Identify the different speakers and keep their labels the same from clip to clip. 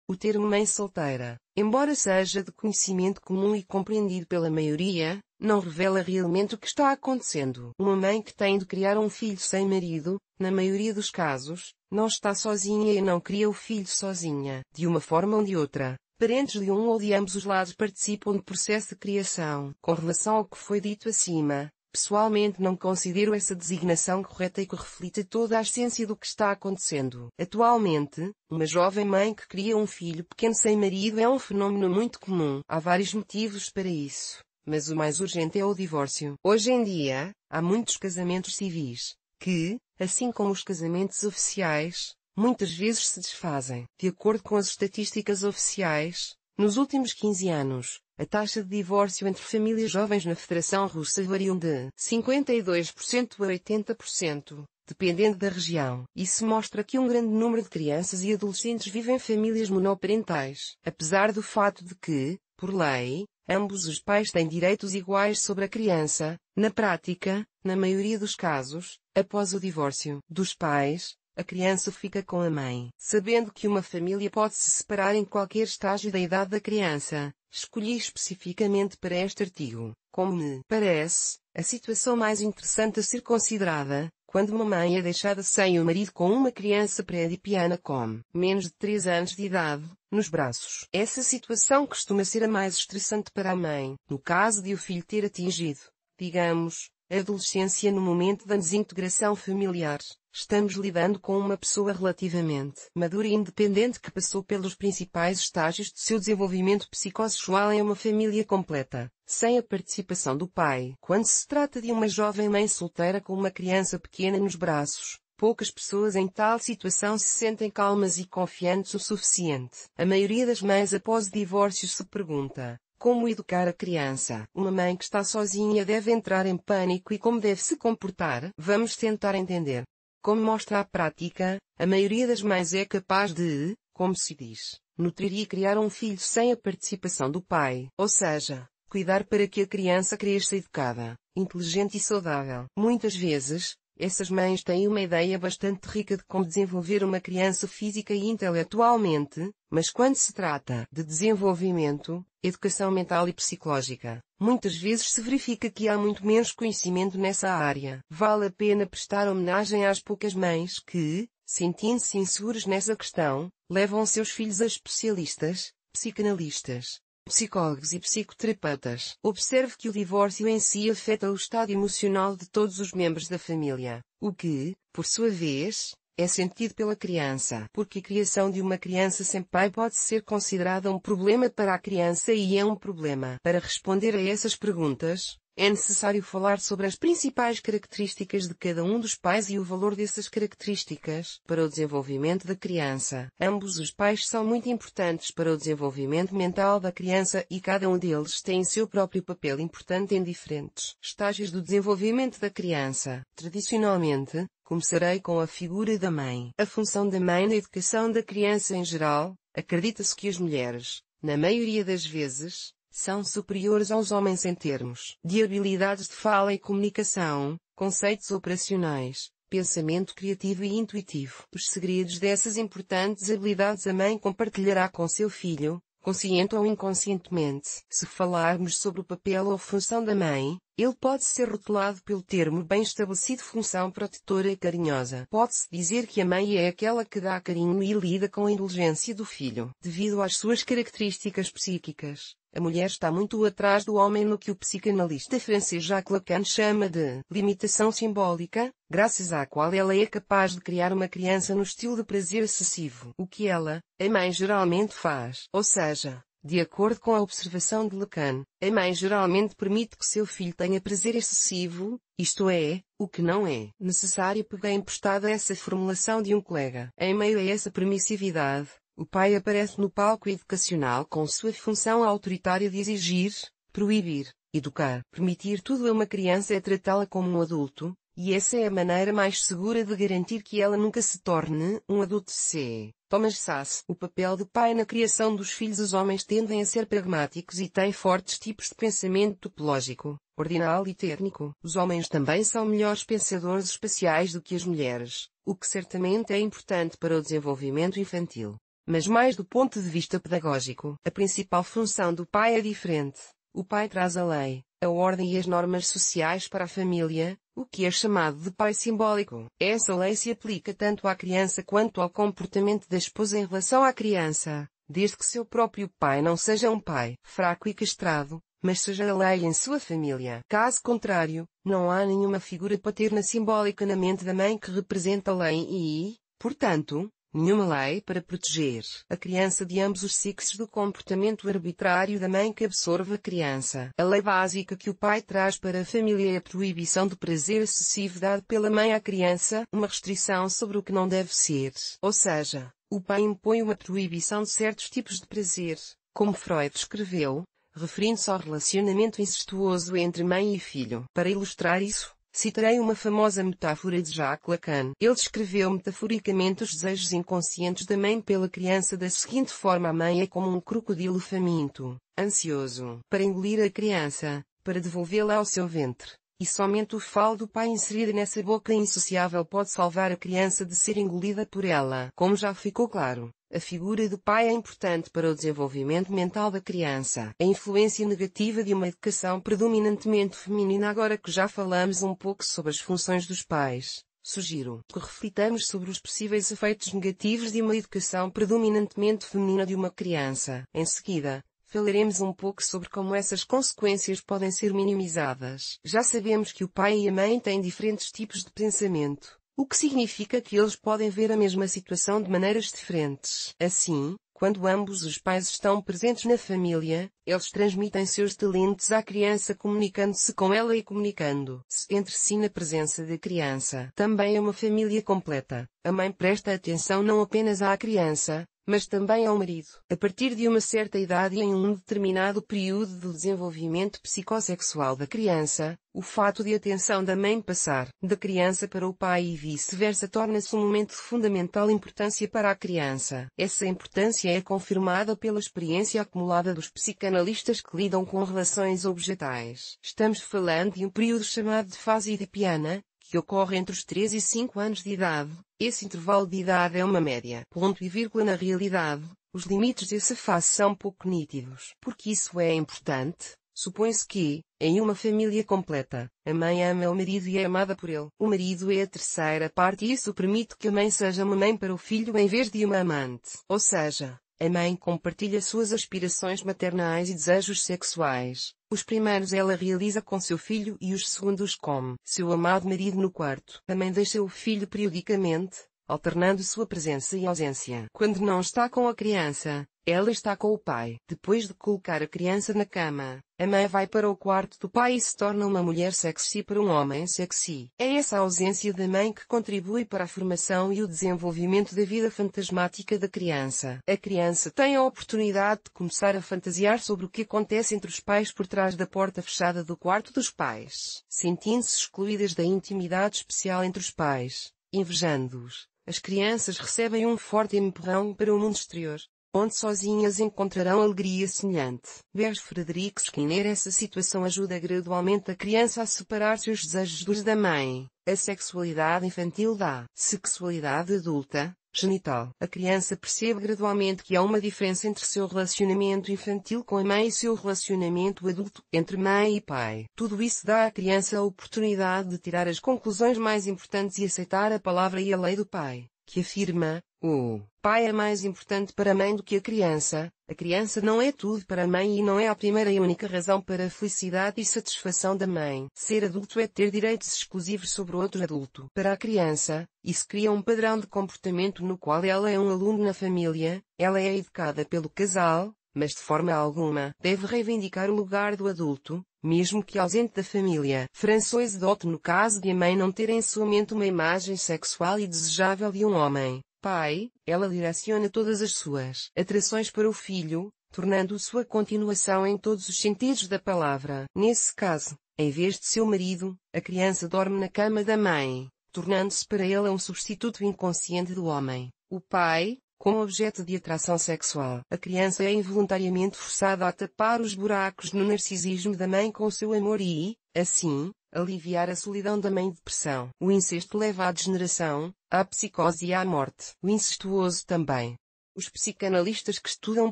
Speaker 1: O termo mãe solteira, embora seja de conhecimento comum e compreendido pela maioria, não revela realmente o que está acontecendo. Uma mãe que tem de criar um filho sem marido, na maioria dos casos, não está sozinha e não cria o filho sozinha. De uma forma ou de outra, parentes de um ou de ambos os lados participam do processo de criação. Com relação ao que foi dito acima, pessoalmente não considero essa designação correta e que reflita toda a essência do que está acontecendo. Atualmente, uma jovem mãe que cria um filho pequeno sem marido é um fenômeno muito comum. Há vários motivos para isso, mas o mais urgente é o divórcio. Hoje em dia, há muitos casamentos civis, que, assim como os casamentos oficiais, muitas vezes se desfazem. De acordo com as estatísticas oficiais, nos últimos 15 anos, a taxa de divórcio entre famílias jovens na Federação Russa variam de 52% a 80%, dependendo da região. Isso mostra que um grande número de crianças e adolescentes vivem em famílias monoparentais. Apesar do fato de que, por lei, ambos os pais têm direitos iguais sobre a criança, na prática, na maioria dos casos, após o divórcio dos pais, a criança fica com a mãe. Sabendo que uma família pode se separar em qualquer estágio da idade da criança, escolhi especificamente para este artigo, como me parece, a situação mais interessante a ser considerada, quando uma mãe é deixada sem o marido com uma criança pré-edipiana com menos de 3 anos de idade, nos braços. Essa situação costuma ser a mais estressante para a mãe, no caso de o filho ter atingido, digamos, a adolescência no momento da desintegração familiar. Estamos lidando com uma pessoa relativamente madura e independente que passou pelos principais estágios do seu desenvolvimento psicossexual em uma família completa, sem a participação do pai. Quando se trata de uma jovem mãe solteira com uma criança pequena nos braços, poucas pessoas em tal situação se sentem calmas e confiantes o suficiente. A maioria das mães após o divórcio se pergunta: como educar a criança? Uma mãe que está sozinha deve entrar em pânico e como deve se comportar? Vamos tentar entender. Como mostra a prática, a maioria das mães é capaz de, como se diz, nutrir e criar um filho sem a participação do pai, ou seja, cuidar para que a criança cresça educada, inteligente e saudável. Muitas vezes, essas mães têm uma ideia bastante rica de como desenvolver uma criança física e intelectualmente, mas quando se trata de desenvolvimento, educação mental e psicológica, muitas vezes se verifica que há muito menos conhecimento nessa área. Vale a pena prestar homenagem às poucas mães que, sentindo-se inseguras nessa questão, levam seus filhos a especialistas, psicanalistas, psicólogos e psicoterapeutas. Observe que o divórcio em si afeta o estado emocional de todos os membros da família, o que, por sua vez, é sentido pela criança, porque a criação de uma criança sem pai pode ser considerada um problema para a criança e é um problema. Para responder a essas perguntas, é necessário falar sobre as principais características de cada um dos pais e o valor dessas características para o desenvolvimento da criança. Ambos os pais são muito importantes para o desenvolvimento mental da criança e cada um deles tem seu próprio papel importante em diferentes estágios do desenvolvimento da criança. Tradicionalmente, começarei com a figura da mãe. A função da mãe na educação da criança em geral, acredita-se que as mulheres, na maioria das vezes, são superiores aos homens em termos de habilidades de fala e comunicação, conceitos operacionais, pensamento criativo e intuitivo. Os segredos dessas importantes habilidades a mãe compartilhará com seu filho, consciente ou inconscientemente. Se falarmos sobre o papel ou função da mãe, ele pode ser rotulado pelo termo bem estabelecido função protetora e carinhosa. Pode-se dizer que a mãe é aquela que dá carinho e lida com a indulgência do filho. Devido às suas características psíquicas, a mulher está muito atrás do homem no que o psicanalista francês Jacques Lacan chama de limitação simbólica, graças à qual ela é capaz de criar uma criança no estilo de prazer excessivo. O que ela, a mãe geralmente faz. Ou seja, de acordo com a observação de Lacan, a mãe geralmente permite que seu filho tenha prazer excessivo, isto é, o que não é necessário. Peguei emprestada essa formulação de um colega. Em meio a essa permissividade, o pai aparece no palco educacional com sua função autoritária de exigir, proibir, educar. Permitir tudo a uma criança é tratá-la como um adulto, e essa é a maneira mais segura de garantir que ela nunca se torne um adulto. C. Thomas Sass. O papel do pai na criação dos filhos. Os homens tendem a ser pragmáticos e têm fortes tipos de pensamento topológico, ordinal e técnico. Os homens também são melhores pensadores espaciais do que as mulheres, o que certamente é importante para o desenvolvimento infantil. mas mais do ponto de vista pedagógico. A principal função do pai é diferente. O pai traz a lei, a ordem e as normas sociais para a família, o que é chamado de pai simbólico. Essa lei se aplica tanto à criança quanto ao comportamento da esposa em relação à criança, desde que seu próprio pai não seja um pai fraco e castrado, mas seja a lei em sua família. Caso contrário, não há nenhuma figura paterna simbólica na mente da mãe que represente a lei e, portanto, nenhuma lei para proteger a criança de ambos os sexos do comportamento arbitrário da mãe que absorve a criança. A lei básica que o pai traz para a família é a proibição do prazer excessivo dado pela mãe à criança, uma restrição sobre o que não deve ser. Ou seja, o pai impõe uma proibição de certos tipos de prazer, como Freud escreveu, referindo-se ao relacionamento incestuoso entre mãe e filho. Para ilustrar isso, citarei uma famosa metáfora de Jacques Lacan. Ele descreveu metaforicamente os desejos inconscientes da mãe pela criança da seguinte forma: a mãe é como um crocodilo faminto, ansioso, para engolir a criança, para devolvê-la ao seu ventre. E somente o falo do pai inserido nessa boca insociável pode salvar a criança de ser engolida por ela. Como já ficou claro, a figura do pai é importante para o desenvolvimento mental da criança. A influência negativa de uma educação predominantemente feminina. Agora que já falamos um pouco sobre as funções dos pais, sugiro que reflitamos sobre os possíveis efeitos negativos de uma educação predominantemente feminina de uma criança. Em seguida, falaremos um pouco sobre como essas consequências podem ser minimizadas. Já sabemos que o pai e a mãe têm diferentes tipos de pensamento, o que significa que eles podem ver a mesma situação de maneiras diferentes. Assim, quando ambos os pais estão presentes na família, eles transmitem seus talentos à criança comunicando-se com ela e comunicando-se entre si na presença da criança. Também é uma família completa. A mãe presta atenção não apenas à criança, mas também ao marido. A partir de uma certa idade e em um determinado período do desenvolvimento psicossexual da criança, o fato de atenção da mãe passar da criança para o pai e vice-versa torna-se um momento de fundamental importância para a criança. Essa importância é confirmada pela experiência acumulada dos psicanalistas que lidam com relações objetais. Estamos falando de um período chamado de fase edipiana, que ocorre entre os 3 e 5 anos de idade. Esse intervalo de idade é uma média. Ponto e vírgula. Na realidade, os limites dessa fase são pouco nítidos. Porque isso é importante, supõe-se que, em uma família completa, a mãe ama o marido e é amada por ele. O marido é a terceira parte e isso permite que a mãe seja uma mãe para o filho em vez de uma amante. Ou seja, a mãe compartilha suas aspirações maternais e desejos sexuais. Os primeiros ela realiza com seu filho e os segundos com seu amado marido no quarto. A mãe deixa o filho periodicamente, alternando sua presença e ausência. Quando não está com a criança, ela está com o pai. Depois de colocar a criança na cama, a mãe vai para o quarto do pai e se torna uma mulher sexy para um homem sexy. É essa ausência da mãe que contribui para a formação e o desenvolvimento da vida fantasmática da criança. A criança tem a oportunidade de começar a fantasiar sobre o que acontece entre os pais por trás da porta fechada do quarto dos pais, sentindo-se excluídas da intimidade especial entre os pais, invejando-os. As crianças recebem um forte empurrão para o mundo exterior, onde sozinhas encontrarão alegria semelhante. Vers Frederick Skinner. Essa situação ajuda gradualmente a criança a separar seus desejos dos da mãe. A sexualidade infantil da sexualidade adulta, genital. A criança percebe gradualmente que há uma diferença entre seu relacionamento infantil com a mãe e seu relacionamento adulto, entre mãe e pai. Tudo isso dá à criança a oportunidade de tirar as conclusões mais importantes e aceitar a palavra e a lei do pai, que afirma: o pai é mais importante para a mãe do que a criança. A criança não é tudo para a mãe e não é a primeira e única razão para a felicidade e satisfação da mãe. Ser adulto é ter direitos exclusivos sobre outro adulto. Para a criança, isso cria um padrão de comportamento no qual ela é um aluno na família, ela é educada pelo casal, mas de forma alguma deve reivindicar o lugar do adulto, mesmo que ausente da família. François Dot. No caso de a mãe não ter em sua mente uma imagem sexual e desejável de um homem pai, ela direciona todas as suas atrações para o filho, tornando-o sua continuação em todos os sentidos da palavra. Nesse caso, em vez de seu marido, a criança dorme na cama da mãe, tornando-se para ela um substituto inconsciente do homem. O pai, como objeto de atração sexual. A criança é involuntariamente forçada a tapar os buracos no narcisismo da mãe com o seu amor e, assim, aliviar a solidão da mãe. Depressão. O incesto leva à degeneração, à psicose e à morte. O incestuoso também. Os psicanalistas que estudam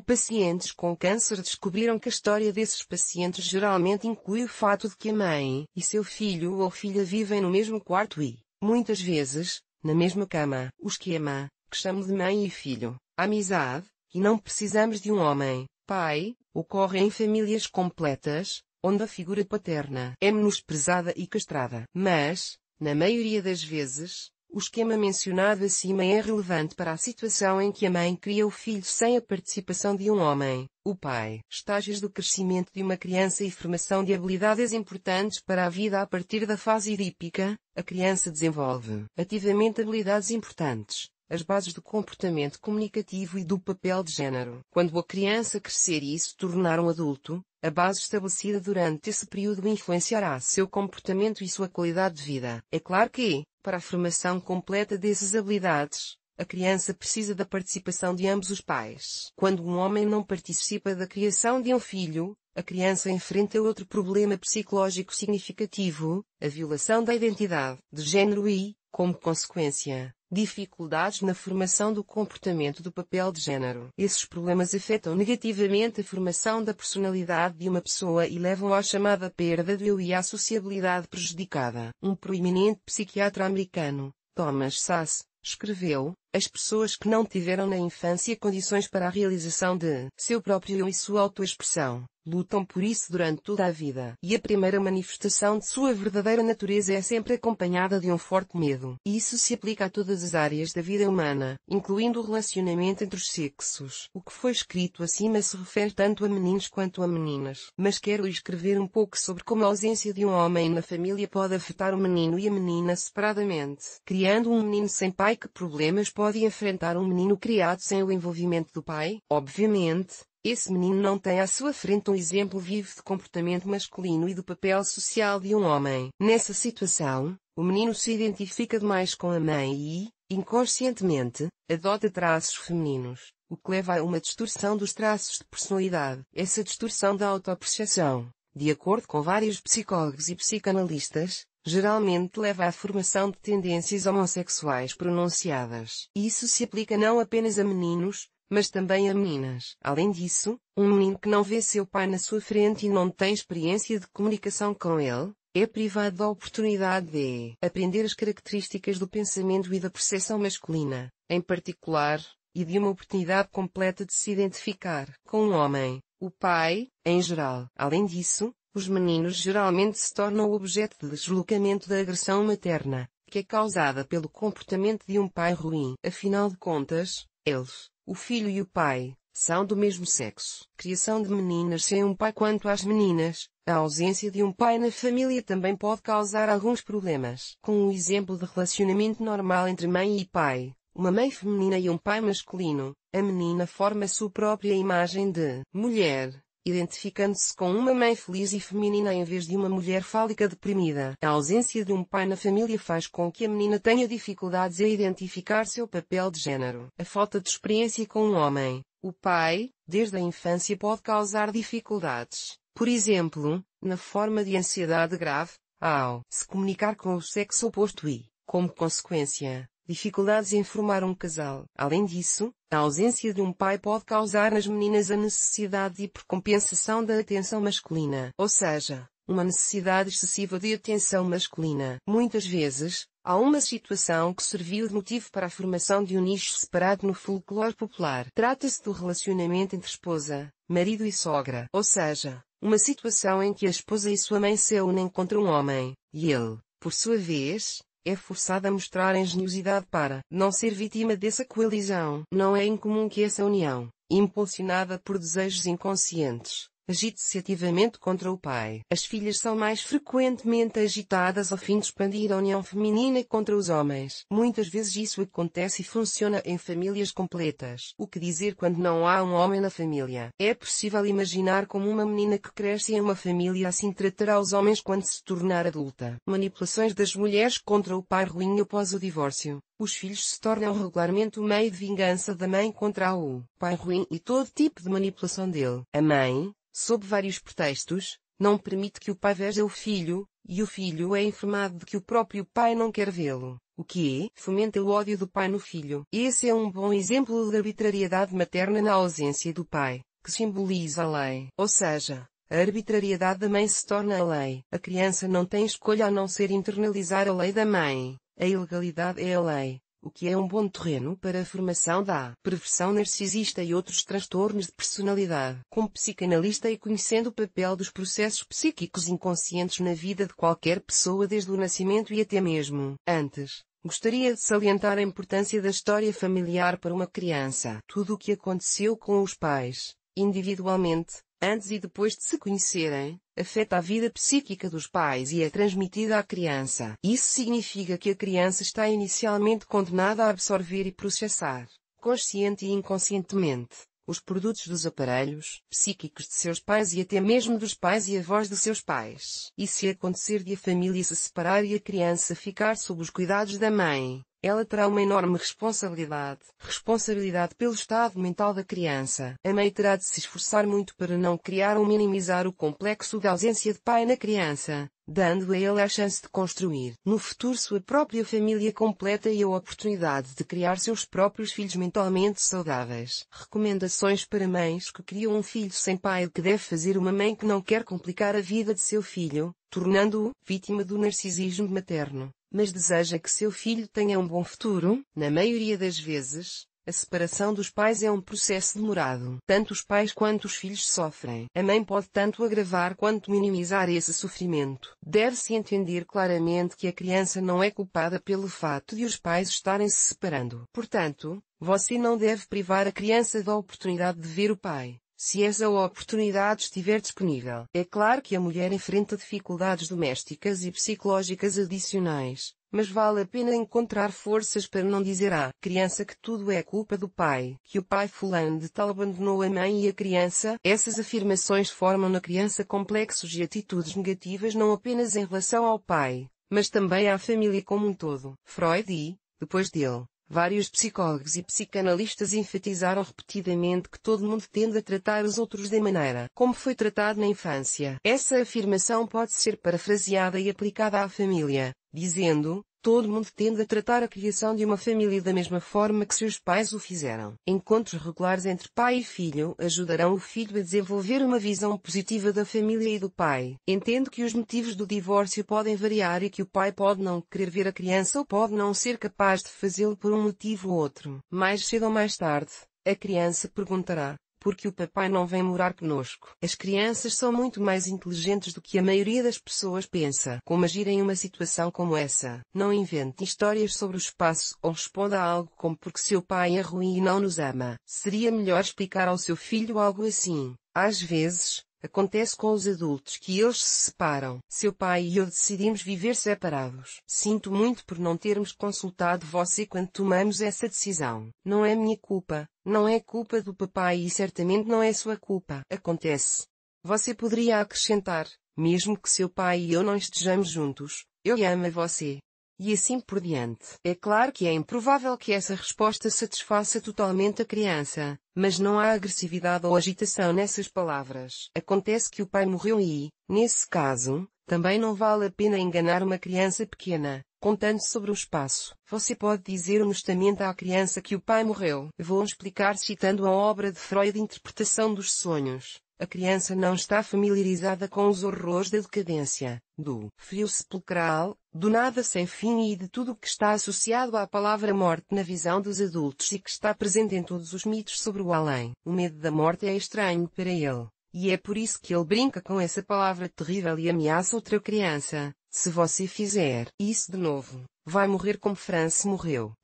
Speaker 1: pacientes com câncer descobriram que a história desses pacientes geralmente inclui o fato de que a mãe e seu filho ou filha vivem no mesmo quarto e, muitas vezes, na mesma cama. O esquema, que chamo de mãe e filho, amizade, e não precisamos de um homem, pai, ocorre em famílias completas, onde a figura paterna é menosprezada e castrada. Mas, na maioria das vezes, o esquema mencionado acima é relevante para a situação em que a mãe cria o filho sem a participação de um homem, o pai. Estágios do crescimento de uma criança e formação de habilidades importantes para a vida. A partir da fase idípica, a criança desenvolve ativamente habilidades importantes, as bases do comportamento comunicativo e do papel de género. Quando a criança crescer e se tornar um adulto, a base estabelecida durante esse período influenciará seu comportamento e sua qualidade de vida. É claro que, para a formação completa dessas habilidades, a criança precisa da participação de ambos os pais. Quando um homem não participa da criação de um filho, a criança enfrenta outro problema psicológico significativo, a violação da identidade de género e, como consequência, dificuldades na formação do comportamento do papel de género. Esses problemas afetam negativamente a formação da personalidade de uma pessoa e levam à chamada perda de eu e à sociabilidade prejudicada. Um proeminente psiquiatra americano, Thomas Szasz, escreveu: as pessoas que não tiveram na infância condições para a realização de seu próprio eu e sua autoexpressão, lutam por isso durante toda a vida. E a primeira manifestação de sua verdadeira natureza é sempre acompanhada de um forte medo. Isso se aplica a todas as áreas da vida humana, incluindo o relacionamento entre os sexos. O que foi escrito acima se refere tanto a meninos quanto a meninas. Mas quero escrever um pouco sobre como a ausência de um homem na família pode afetar o menino e a menina separadamente. Criando um menino sem pai, que problemas pode enfrentar um menino criado sem o envolvimento do pai? Obviamente, esse menino não tem à sua frente um exemplo vivo de comportamento masculino e do papel social de um homem. Nessa situação, o menino se identifica demais com a mãe e, inconscientemente, adota traços femininos, o que leva a uma distorção dos traços de personalidade. Essa distorção da autopercepção, de acordo com vários psicólogos e psicanalistas, geralmente leva à formação de tendências homossexuais pronunciadas. Isso se aplica não apenas a meninos, mas também a meninas. Além disso, um menino que não vê seu pai na sua frente e não tem experiência de comunicação com ele, é privado da oportunidade de aprender as características do pensamento e da percepção masculina, em particular, e de uma oportunidade completa de se identificar com um homem, o pai, em geral. Além disso, os meninos geralmente se tornam objeto de deslocamento da agressão materna, que é causada pelo comportamento de um pai ruim. Afinal de contas, eles, o filho e o pai, são do mesmo sexo. Criação de meninas sem um pai. Quanto às meninas, a ausência de um pai na família também pode causar alguns problemas. Com um exemplo de relacionamento normal entre mãe e pai, uma mãe feminina e um pai masculino, a menina forma sua própria imagem de mulher, identificando-se com uma mãe feliz e feminina em vez de uma mulher fálica deprimida. A ausência de um pai na família faz com que a menina tenha dificuldades em identificar seu papel de género. A falta de experiência com um homem, o pai, desde a infância pode causar dificuldades. Por exemplo, na forma de ansiedade grave, ao se comunicar com o sexo oposto e, como consequência, dificuldades em formar um casal. Além disso, a ausência de um pai pode causar nas meninas a necessidade de hipercompensação da atenção masculina, ou seja, uma necessidade excessiva de atenção masculina. Muitas vezes, há uma situação que serviu de motivo para a formação de um nicho separado no folclore popular. Trata-se do relacionamento entre esposa, marido e sogra, ou seja, uma situação em que a esposa e sua mãe se unem contra um homem, e ele, por sua vez, é forçado a mostrar engenhosidade para não ser vítima dessa coalizão. Não é incomum que essa união, impulsionada por desejos inconscientes, agite-se ativamente contra o pai. As filhas são mais frequentemente agitadas ao fim de expandir a união feminina contra os homens. Muitas vezes isso acontece e funciona em famílias completas. O que dizer quando não há um homem na família? É possível imaginar como uma menina que cresce em uma família assim tratará os homens quando se tornar adulta. Manipulações das mulheres contra o pai ruim após o divórcio. Os filhos se tornam regularmente o meio de vingança da mãe contra o pai ruim e todo tipo de manipulação dele. A mãe, sob vários pretextos, não permite que o pai veja o filho, e o filho é informado de que o próprio pai não quer vê-lo, o que fomenta o ódio do pai no filho. Esse é um bom exemplo de arbitrariedade materna na ausência do pai, que simboliza a lei. Ou seja, a arbitrariedade da mãe se torna a lei. A criança não tem escolha a não ser internalizar a lei da mãe. A ilegalidade é a lei, o que é um bom terreno para a formação da perversão narcisista e outros transtornos de personalidade. Como psicanalista e conhecendo o papel dos processos psíquicos inconscientes na vida de qualquer pessoa desde o nascimento e até mesmo antes, gostaria de salientar a importância da história familiar para uma criança. Tudo o que aconteceu com os pais, individualmente, antes e depois de se conhecerem, afeta a vida psíquica dos pais e é transmitida à criança. Isso significa que a criança está inicialmente condenada a absorver e processar, consciente e inconscientemente, os produtos dos aparelhos psíquicos de seus pais e até mesmo dos pais e avós de seus pais. E se acontecer de a família se separar e a criança ficar sob os cuidados da mãe, ela terá uma enorme responsabilidade. Responsabilidade pelo estado mental da criança. A mãe terá de se esforçar muito para não criar ou minimizar o complexo da ausência de pai na criança, dando a ele a chance de construir, no futuro, sua própria família completa e a oportunidade de criar seus próprios filhos mentalmente saudáveis. Recomendações para mães que criam um filho sem pai. O que deve fazer uma mãe que não quer complicar a vida de seu filho, tornando-o vítima do narcisismo materno, mas deseja que seu filho tenha um bom futuro? Na maioria das vezes, a separação dos pais é um processo demorado. Tanto os pais quanto os filhos sofrem. A mãe pode tanto agravar quanto minimizar esse sofrimento. Deve-se entender claramente que a criança não é culpada pelo fato de os pais estarem se separando. Portanto, você não deve privar a criança da oportunidade de ver o pai, se essa oportunidade estiver disponível. É claro que a mulher enfrenta dificuldades domésticas e psicológicas adicionais, mas vale a pena encontrar forças para não dizer à criança que tudo é culpa do pai, que o pai fulano de tal abandonou a mãe e a criança. Essas afirmações formam na criança complexos e atitudes negativas não apenas em relação ao pai, mas também à família como um todo. Freud e, depois dele, vários psicólogos e psicanalistas enfatizaram repetidamente que todo mundo tende a tratar os outros da maneira como foi tratado na infância. Essa afirmação pode ser parafraseada e aplicada à família, dizendo: todo mundo tende a tratar a criação de uma família da mesma forma que seus pais o fizeram. Encontros regulares entre pai e filho ajudarão o filho a desenvolver uma visão positiva da família e do pai. Entendo que os motivos do divórcio podem variar e que o pai pode não querer ver a criança ou pode não ser capaz de fazê-lo por um motivo ou outro. Mais cedo ou mais tarde, a criança perguntará: por que o papai não vem morar conosco? As crianças são muito mais inteligentes do que a maioria das pessoas pensa. Como agir em uma situação como essa? Não invente histórias sobre o espaço ou responda a algo como porque seu pai é ruim e não nos ama. Seria melhor explicar ao seu filho algo assim: às vezes, acontece com os adultos que eles se separam. Seu pai e eu decidimos viver separados. Sinto muito por não termos consultado você quando tomamos essa decisão. Não é minha culpa, não é culpa do papai e certamente não é sua culpa. Acontece. Você poderia acrescentar: mesmo que seu pai e eu não estejamos juntos, ele ama você. E assim por diante. É claro que é improvável que essa resposta satisfaça totalmente a criança, mas não há agressividade ou agitação nessas palavras. Acontece que o pai morreu e, nesse caso, também não vale a pena enganar uma criança pequena, contando sobre o espaço. Você pode dizer honestamente à criança que o pai morreu. Vou explicar citando a obra de Freud, Interpretação dos Sonhos. A criança não está familiarizada com os horrores da decadência, do frio sepulcral, do nada sem fim e de tudo o que está associado à palavra morte na visão dos adultos e que está presente em todos os mitos sobre o além. O medo da morte é estranho para ele, e é por isso que ele brinca com essa palavra terrível e ameaça outra criança: se você fizer isso de novo, vai morrer como France morreu.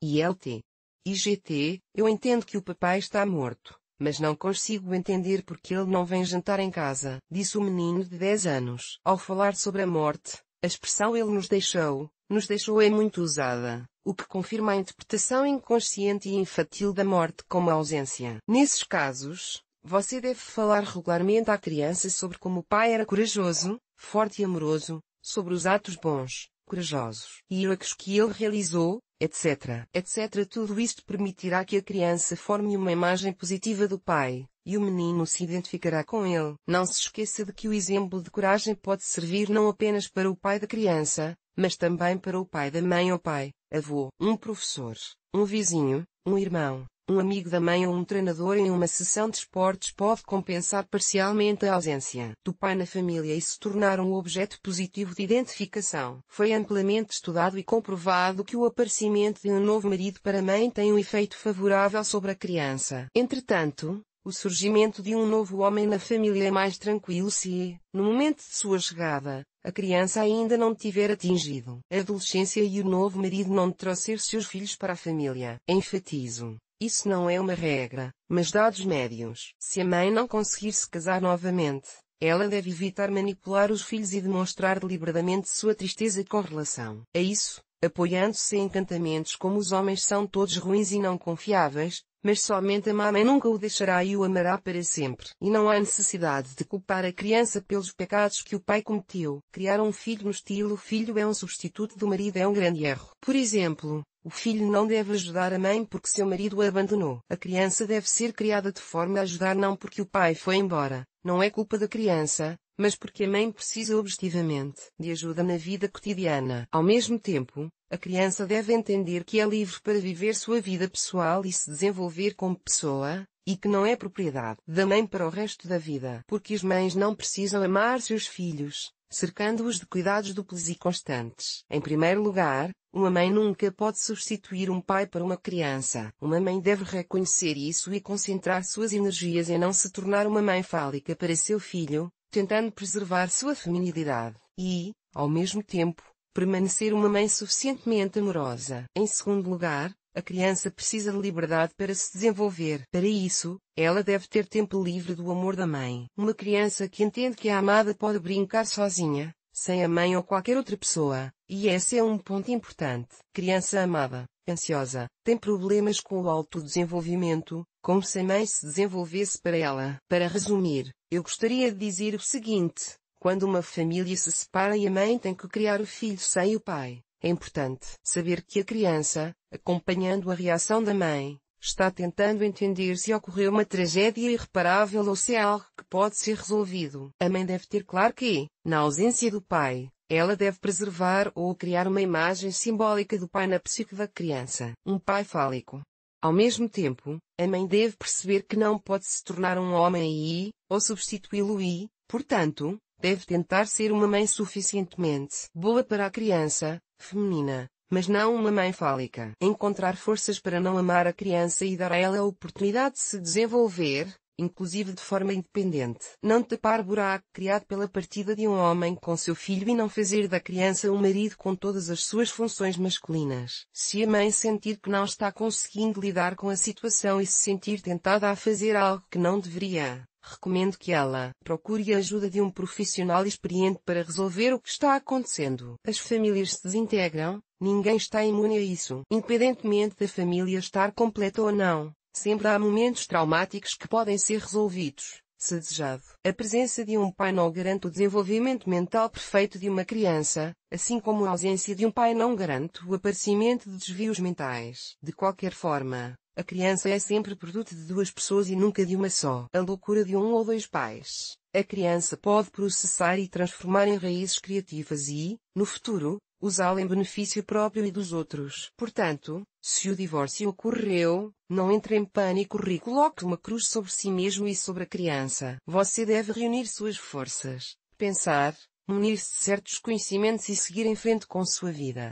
Speaker 1: IGT, eu entendo que o papai está morto, mas não consigo entender porque ele não vem jantar em casa, disse o menino de 10 anos. Ao falar sobre a morte, a expressão ele nos deixou é muito usada, o que confirma a interpretação inconsciente e infantil da morte como ausência. Nesses casos, você deve falar regularmente à criança sobre como o pai era corajoso, forte e amoroso, sobre os atos bons, corajosos e heróicos que ele realizou, etc. Tudo isto permitirá que a criança forme uma imagem positiva do pai, e o menino se identificará com ele. Não se esqueça de que o exemplo de coragem pode servir não apenas para o pai da criança, mas também para o pai da mãe ou pai, avô, um professor, um vizinho, um irmão, um amigo da mãe ou um treinador em uma sessão de esportes pode compensar parcialmente a ausência do pai na família e se tornar um objeto positivo de identificação. Foi amplamente estudado e comprovado que o aparecimento de um novo marido para a mãe tem um efeito favorável sobre a criança. Entretanto, o surgimento de um novo homem na família é mais tranquilo se, no momento de sua chegada, a criança ainda não tiver atingido a adolescência e o novo marido não trouxer seus filhos para a família. Enfatizo. Isso não é uma regra, mas dados médios. Se a mãe não conseguir se casar novamente, ela deve evitar manipular os filhos e demonstrar deliberadamente sua tristeza com relação a isso, apoiando-se em encantamentos como os homens são todos ruins e não confiáveis, mas somente a mãe nunca o deixará e o amará para sempre. E não há necessidade de culpar a criança pelos pecados que o pai cometeu. Criar um filho no estilo filho é um substituto do marido é um grande erro. Por exemplo, o filho não deve ajudar a mãe porque seu marido a abandonou. A criança deve ser criada de forma a ajudar não porque o pai foi embora. Não é culpa da criança, mas porque a mãe precisa objetivamente de ajuda na vida cotidiana. Ao mesmo tempo, a criança deve entender que é livre para viver sua vida pessoal e se desenvolver como pessoa, e que não é propriedade da mãe para o resto da vida. Porque as mães não precisam amar seus filhos, cercando-os de cuidados duplos e constantes. Em primeiro lugar, uma mãe nunca pode substituir um pai para uma criança. Uma mãe deve reconhecer isso e concentrar suas energias em não se tornar uma mãe fálica para seu filho, tentando preservar sua feminilidade e, ao mesmo tempo, permanecer uma mãe suficientemente amorosa. Em segundo lugar, a criança precisa de liberdade para se desenvolver. Para isso, ela deve ter tempo livre do amor da mãe. Uma criança que entende que a amada pode brincar sozinha, sem a mãe ou qualquer outra pessoa, e esse é um ponto importante. Criança amada, ansiosa, tem problemas com o autodesenvolvimento, como se a mãe se desenvolvesse para ela. Para resumir, eu gostaria de dizer o seguinte: quando uma família se separa e a mãe tem que criar o filho sem o pai, é importante saber que a criança, acompanhando a reação da mãe, está tentando entender se ocorreu uma tragédia irreparável ou se é algo que pode ser resolvido. A mãe deve ter claro que, na ausência do pai, ela deve preservar ou criar uma imagem simbólica do pai na psique da criança, um pai fálico. Ao mesmo tempo, a mãe deve perceber que não pode se tornar um homem ou substituí-lo e, portanto, deve tentar ser uma mãe suficientemente boa para a criança, feminina, mas não uma mãe fálica. Encontrar forças para não amar a criança e dar a ela a oportunidade de se desenvolver, inclusive de forma independente. Não tapar buraco criado pela partida de um homem com seu filho e não fazer da criança um marido com todas as suas funções masculinas. Se a mãe sentir que não está conseguindo lidar com a situação e se sentir tentada a fazer algo que não deveria, recomendo que ela procure a ajuda de um profissional experiente para resolver o que está acontecendo. As famílias se desintegram, ninguém está imune a isso. Independentemente da família estar completa ou não, sempre há momentos traumáticos que podem ser resolvidos, se desejado. A presença de um pai não garante o desenvolvimento mental perfeito de uma criança, assim como a ausência de um pai não garante o aparecimento de desvios mentais. De qualquer forma, a criança é sempre produto de duas pessoas e nunca de uma só. A loucura de um ou dois pais. A criança pode processar e transformar em raízes criativas e, no futuro, usá-la em benefício próprio e dos outros. Portanto, se o divórcio ocorreu, não entre em pânico e coloque uma cruz sobre si mesmo e sobre a criança. Você deve reunir suas forças, pensar, munir-se de certos conhecimentos e seguir em frente com sua vida.